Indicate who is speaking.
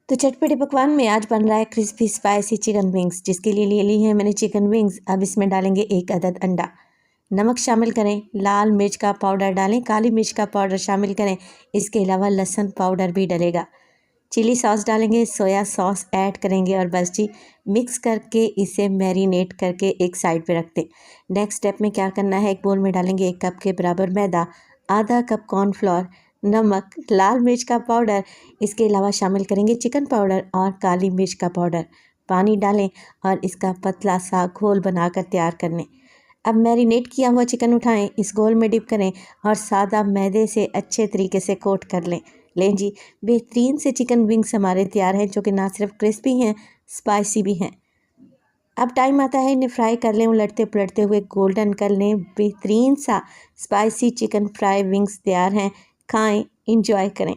Speaker 1: तो चटपटे पकवान में आज बन रहा है क्रिस्पी स्पाइसी चिकन विंग्स, जिसके लिए ले ली है मैंने चिकन विंग्स। अब इसमें डालेंगे 1 अदद अंडा। नमक शामिल करें, लाल मिर्च का पाउडर डालें, काली मिर्च का पाउडर शामिल करें। इसके अलावा लहसुन पाउडर भी डलेगा। चिली सॉस डालेंगे, सोया सॉस ऐड करेंगे और बस जी मिक्स करके इसे मैरिनेट करके एक साइड पे रख दें। नेक्स्ट स्टेप में क्या करना है, एक बोल में डालेंगे 1 कप के बराबर मैदा, आधा कप कॉर्नफ्लोर, नमक, लाल मिर्च का पाउडर, इसके अलावा शामिल करेंगे चिकन पाउडर और काली मिर्च का पाउडर। पानी डालें और इसका पतला सा घोल बनाकर तैयार कर लें। अब मैरिनेट किया हुआ चिकन उठाएं, इस घोल में डिप करें और सादा मैदे से अच्छे तरीके से कोट कर लें। जी, बेहतरीन से चिकन विंग्स हमारे तैयार हैं, जो कि ना सिर्फ क्रिस्पी हैं, स्पाइसी भी हैं। अब टाइम आता है इन्हें फ्राई कर लें, उलटते पुलटते हुए गोल्डन कर लें। बेहतरीन सा स्पाइसी चिकन फ्राई विंग्स तैयार हैं। खाएं, इंजॉय करें।